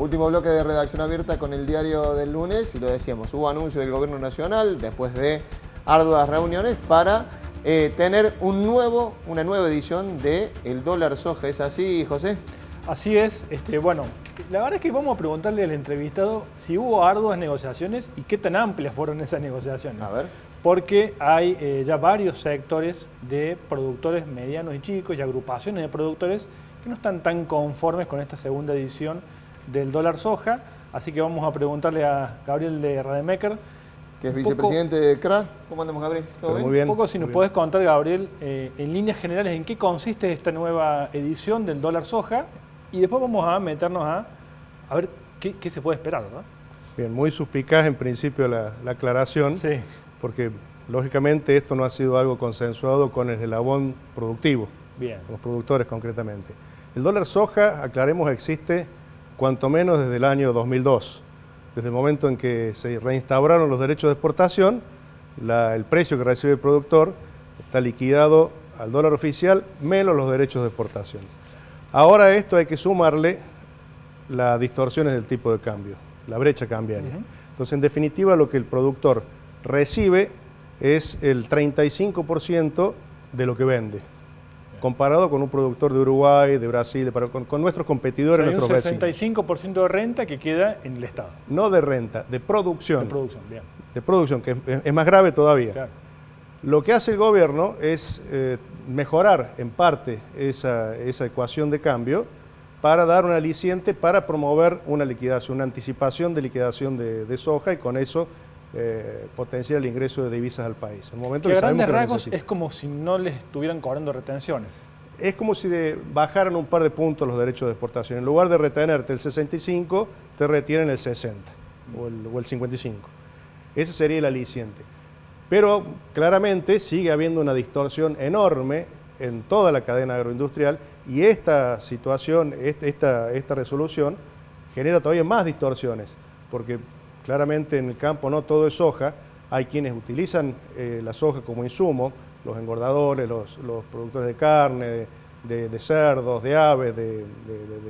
Último bloque de redacción abierta con el diario del lunes, y lo decíamos, hubo anuncio del gobierno nacional después de arduas reuniones para tener una nueva edición de el dólar soja. ¿Es así, José? Así es. Bueno, la verdad es que vamos a preguntarle al entrevistado si hubo arduas negociaciones y qué tan amplias fueron esas negociaciones. A ver. Porque hay ya varios sectores de productores medianos y chicos y agrupaciones de productores que no están tan conformes con esta segunda edición del dólar soja. Así que vamos a preguntarle a Gabriel de Rademacher, que es vicepresidente de CRA. ¿Cómo andamos, Gabriel? ¿Todo bien? Muy bien. Un poco si nos podés contar, Gabriel, en líneas generales, en qué consiste esta nueva edición del dólar soja, y después vamos a meternos a ver qué se puede esperar, ¿verdad? Bien, muy suspicaz en principio la aclaración, sí, porque lógicamente esto no ha sido algo consensuado con el eslabón productivo, bien, con los productores concretamente. El dólar soja, aclaremos, existe cuanto menos desde el año 2002. Desde el momento en que se reinstauraron los derechos de exportación, el precio que recibe el productor está liquidado al dólar oficial menos los derechos de exportación. Ahora a esto hay que sumarle las distorsiones del tipo de cambio, la brecha cambiaria. Entonces, en definitiva, lo que el productor recibe es el 35% de lo que vende, comparado con un productor de Uruguay, de Brasil, con nuestros competidores, o sea, nuestros vecinos. Hay un 65% de renta que queda en el Estado. No de renta, de producción. De producción, bien. De producción, que es más grave todavía. Claro. Lo que hace el gobierno es mejorar en parte esa ecuación de cambio para dar un aliciente para promover una liquidación, una anticipación de liquidación de soja, y con eso potenciar el ingreso de divisas al país. En el momento que que a grandes sabemos que rasgos es como si no les estuvieran cobrando retenciones. Es como si bajaran un par de puntos los derechos de exportación. En lugar de retenerte el 65, te retienen el 60 o el 55. Ese sería el aliciente. Pero claramente sigue habiendo una distorsión enorme en toda la cadena agroindustrial, y esta situación, esta resolución genera todavía más distorsiones, porque claramente en el campo no todo es soja. Hay quienes utilizan la soja como insumo, los engordadores, los productores de carne, de cerdos, de aves, de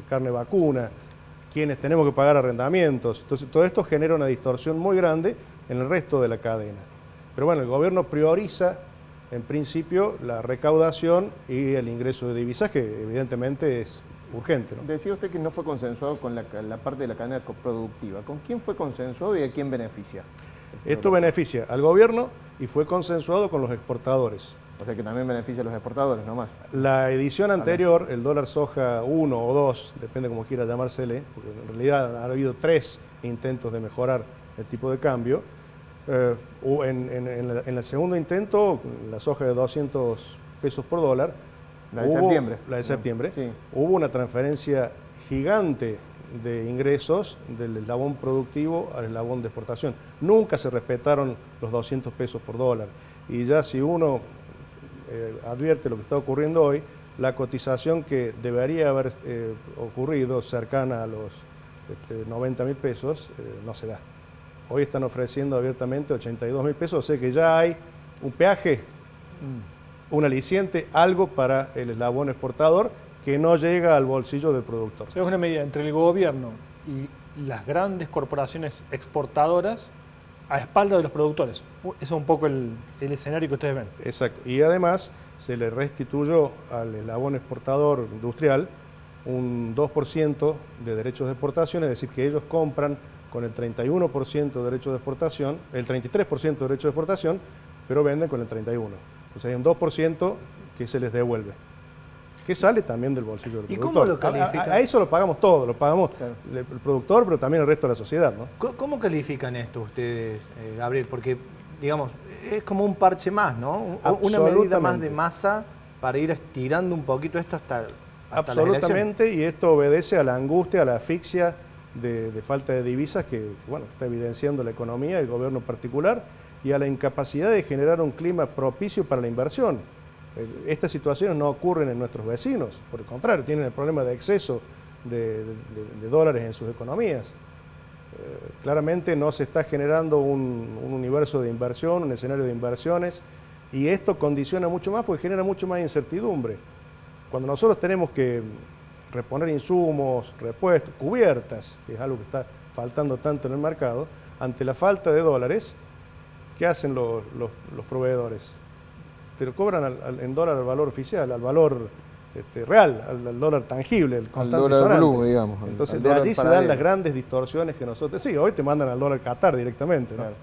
carne vacuna, quienes tenemos que pagar arrendamientos. Entonces todo esto genera una distorsión muy grande en el resto de la cadena. Pero bueno, el gobierno prioriza en principio la recaudación y el ingreso de divisas, que evidentemente es urgente, ¿no? Decía usted que no fue consensuado con la parte de la cadena productiva. ¿Con quién fue consensuado y a quién beneficia? Esto beneficia al gobierno y fue consensuado con los exportadores. O sea que también beneficia a los exportadores, no más. La edición anterior, el dólar soja 1 o 2, depende como quiera llamársele, porque en realidad ha habido 3 intentos de mejorar el tipo de cambio. En el segundo intento, la soja de 200 pesos por dólar, la de septiembre. La de septiembre, sí. Hubo una transferencia gigante de ingresos del eslabón productivo al eslabón de exportación. Nunca se respetaron los 200 pesos por dólar. Y ya si uno advierte lo que está ocurriendo hoy, la cotización que debería haber ocurrido cercana a los 90.000 pesos no se da. Hoy están ofreciendo abiertamente 82.000 pesos, o sea que ya hay un peaje, un aliciente, algo para el eslabón exportador que no llega al bolsillo del productor. O sea, es una medida entre el gobierno y las grandes corporaciones exportadoras a espalda de los productores. Ese es un poco el escenario que ustedes ven. Exacto. Y además se le restituyó al eslabón exportador industrial un 2% de derechos de exportación, es decir, que ellos compran con el 31% de derechos de exportación, el 33% de derechos de exportación, pero venden con el 31%. O sea, hay un 2% que se les devuelve, que sale también del bolsillo del productor. ¿Y cómo lo califican? A eso lo pagamos todos, lo pagamos claro, el productor, pero también el resto de la sociedad, ¿no? ¿Cómo califican esto ustedes, Gabriel? Porque, digamos, es como un parche más, ¿no? Una medida más de masa para ir estirando un poquito esto hasta absolutamente, y esto obedece a la angustia, a la asfixia de falta de divisas que, bueno, está evidenciando la economía, el gobierno en particular, y a la incapacidad de generar un clima propicio para la inversión. Estas situaciones no ocurren en nuestros vecinos, por el contrario, tienen el problema de exceso de dólares en sus economías. Claramente no se está generando un universo de inversión, un escenario de inversiones, y esto condiciona mucho más porque genera mucho más incertidumbre. Cuando nosotros tenemos que reponer insumos, repuestos, cubiertas, que es algo que está faltando tanto en el mercado, ante la falta de dólares, ¿qué hacen los proveedores? Te lo cobran en dólar al valor oficial, al valor real, al dólar tangible, el constante dólar sonante. blue, digamos. Entonces, de allí se dan las grandes distorsiones que nosotros... Sí, hoy te mandan al dólar Qatar directamente, ¿no? Claro.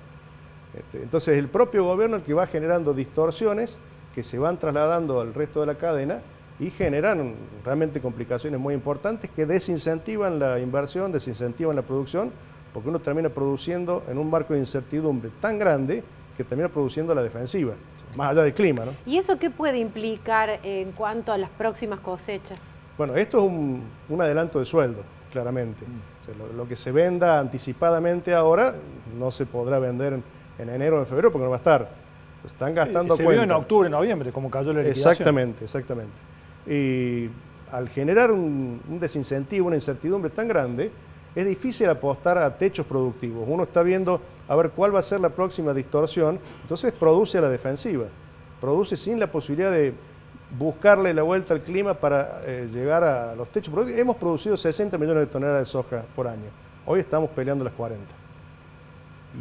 Entonces, el propio gobierno el que va generando distorsiones que se van trasladando al resto de la cadena y generan realmente complicaciones muy importantes que desincentivan la inversión, desincentivan la producción, porque uno termina produciendo en un marco de incertidumbre tan grande que termina produciendo la defensiva, más allá del clima, ¿no? ¿Y eso qué puede implicar en cuanto a las próximas cosechas? Bueno, esto es un adelanto de sueldo, claramente. O sea, lo que se venda anticipadamente ahora no se podrá vender en enero o en febrero porque no va a estar. Entonces, están gastando se vio en octubre, noviembre, como cayó la liquidación. Exactamente. Y al generar un desincentivo, una incertidumbre tan grande, es difícil apostar a techos productivos. Uno está viendo a ver cuál va a ser la próxima distorsión, entonces produce a la defensiva. Produce sin la posibilidad de buscarle la vuelta al clima para llegar a los techos productivos. Hemos producido 60 millones de toneladas de soja por año. Hoy estamos peleando las 40.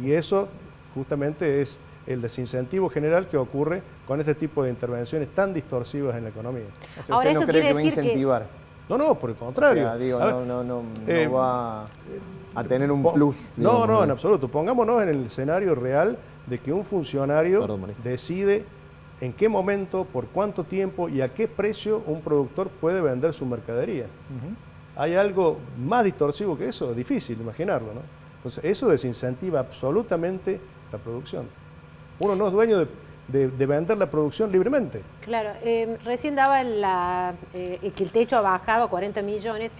Y eso justamente es el desincentivo general que ocurre con este tipo de intervenciones tan distorsivas en la economía. O sea, Ahora, ¿usted no eso cree quiere que va a decir que... incentivar? No, por el contrario. O sea, digo, no ver, va a tener un plus. No, digamos, en absoluto. Pongámonos en el escenario real de que un funcionario decide en qué momento, por cuánto tiempo y a qué precio un productor puede vender su mercadería. ¿Hay algo más distorsivo que eso? Difícil imaginarlo, ¿no? Entonces, eso desincentiva absolutamente la producción. Uno no es dueño de vender la producción libremente. Claro, recién daba que el techo ha bajado a 40 millones.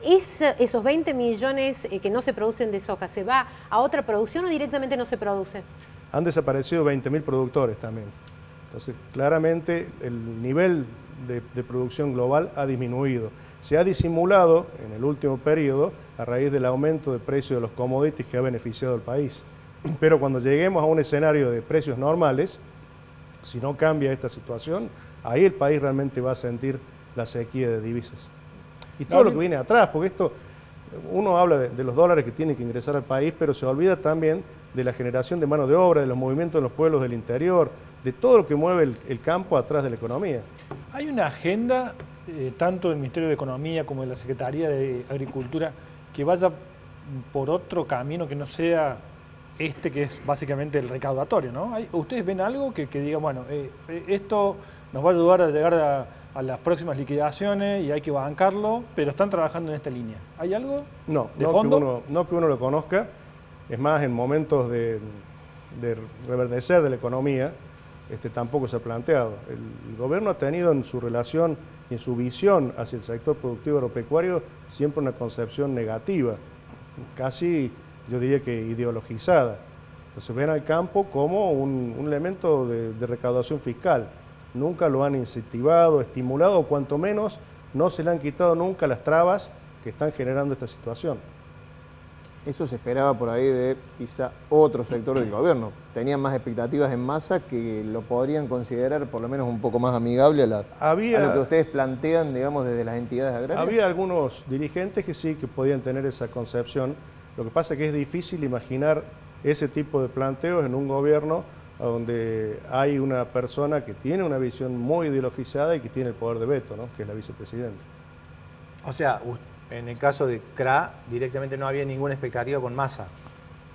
¿Esos 20 millones que no se producen de soja, se va a otra producción o directamente no se produce? Han desaparecido 20.000 productores también. Entonces, claramente el nivel de producción global ha disminuido. Se ha disimulado en el último periodo a raíz del aumento de precios de los commodities que ha beneficiado al país. Pero cuando lleguemos a un escenario de precios normales, si no cambia esta situación, ahí el país realmente va a sentir la sequía de divisas. Y todo lo que viene atrás, porque esto, uno habla de los dólares que tienen que ingresar al país, pero se olvida también de la generación de mano de obra, de los movimientos de los pueblos del interior, de todo lo que mueve el campo atrás de la economía. Hay una agenda, tanto del Ministerio de Economía como de la Secretaría de Agricultura, que vaya por otro camino que no sea este que es básicamente el recaudatorio, ¿no? ¿Ustedes ven algo que diga, bueno, esto nos va a ayudar a llegar a las próximas liquidaciones y hay que bancarlo, pero están trabajando en esta línea? ¿Hay algo de fondo? No que uno lo conozca. Es más, en momentos de reverdecer de la economía, tampoco se ha planteado. El gobierno ha tenido en su relación y en su visión hacia el sector productivo agropecuario siempre una concepción negativa, casi yo diría que ideologizada. Entonces ven al campo como un elemento de recaudación fiscal. Nunca lo han incentivado, estimulado, o cuanto menos no se le han quitado nunca las trabas que están generando esta situación. Eso se esperaba por ahí de quizá otro sector del gobierno. Tenían más expectativas en masa que lo podrían considerar por lo menos un poco más amigable a lo que ustedes plantean, digamos, desde las entidades agrarias. Había algunos dirigentes que sí, que podían tener esa concepción. Lo que pasa es que es difícil imaginar ese tipo de planteos en un gobierno donde hay una persona que tiene una visión muy ideologizada y que tiene el poder de veto, ¿no? Que es la vicepresidenta. O sea, en el caso de CRA, directamente no había ninguna expectativa con Massa.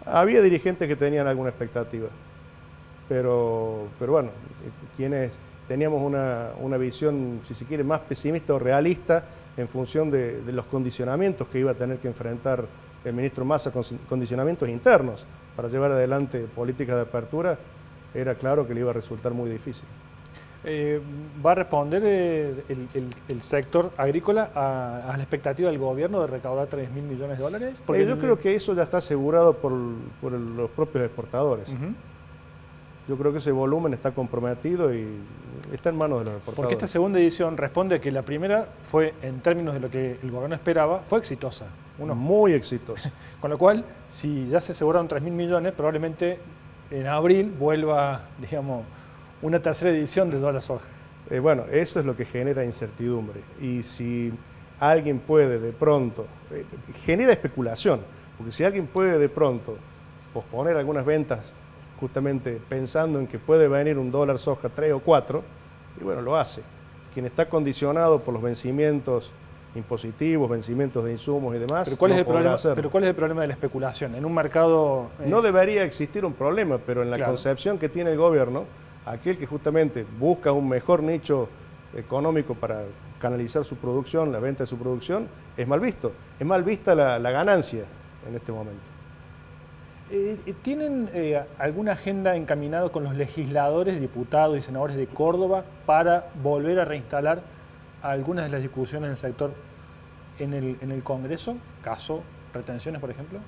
Había dirigentes que tenían alguna expectativa, pero bueno, quienes teníamos una visión, si se quiere, más pesimista o realista en función de los condicionamientos que iba a tener que enfrentar el ministro Massa, condicionamientos internos para llevar adelante políticas de apertura, era claro que le iba a resultar muy difícil. ¿Va a responder el sector agrícola a la expectativa del gobierno de recaudar 3.000 millones de dólares? Porque yo creo que eso ya está asegurado por los propios exportadores. Yo creo que ese volumen está comprometido y está en manos de los exportadores. Porque esta segunda edición responde a que la primera fue, en términos de lo que el gobierno esperaba, fue exitosa. Muy exitosa. Con lo cual, si ya se aseguraron 3.000 millones, probablemente en abril vuelva, digamos, una tercera edición de dólar soja. Bueno, eso es lo que genera incertidumbre. Y si alguien puede de pronto, genera especulación, porque si alguien puede de pronto posponer algunas ventas justamente pensando en que puede venir un dólar soja 3 o 4, y bueno, lo hace. Quien está condicionado por los vencimientos impositivos, vencimientos de insumos y demás, ¿Pero cuál, es el problema, hacerlo. pero ¿cuál es el problema de la especulación? En un mercado... No debería existir un problema, pero en la concepción que tiene el gobierno, aquel que justamente busca un mejor nicho económico para canalizar su producción, la venta de su producción, es mal visto. Es mal vista la ganancia en este momento. ¿Tienen alguna agenda encaminada con los legisladores, diputados y senadores de Córdoba para volver a reinstalar algunas de las discusiones del sector en el Congreso? Caso retenciones, por ejemplo.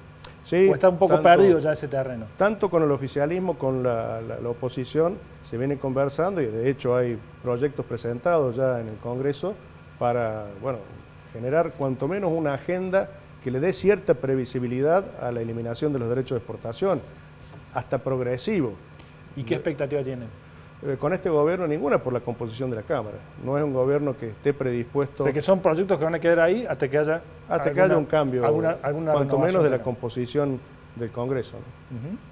Sí, ¿O está un poco perdido ya ese terreno? Tanto con el oficialismo, con la oposición, se viene conversando y de hecho hay proyectos presentados ya en el Congreso para, bueno, generar cuanto menos una agenda que le dé cierta previsibilidad a la eliminación de los derechos de exportación, hasta progresivo. ¿Y qué expectativa tienen? Con este gobierno ninguna, por la composición de la Cámara. No es un gobierno que esté predispuesto... O sea, que son proyectos que van a quedar ahí hasta que haya... que haya un cambio, alguna cuanto menos de la composición del Congreso, ¿no?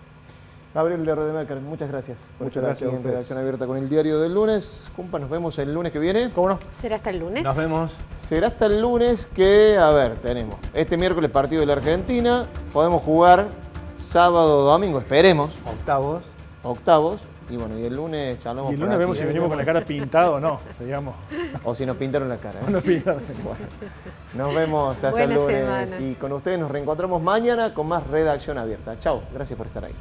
Gabriel de Redemaker, muchas gracias por Muchas estar aquí gracias en Redacción Abierta con el diario del lunes. Cumpa, nos vemos el lunes que viene. ¿Cómo no? ¿Será hasta el lunes? Nos vemos. Será hasta el lunes que, a ver, tenemos este miércoles partido de la Argentina. Podemos jugar sábado o domingo, esperemos. Octavos. Y bueno, y el lunes charlamos. Y el lunes vemos si venimos con la cara pintada o no, digamos. O si nos pintaron la cara. No pintaron. Bueno, nos vemos hasta Buena el lunes. semana. Y con ustedes nos reencontramos mañana con más Redacción Abierta. Chao, gracias por estar ahí.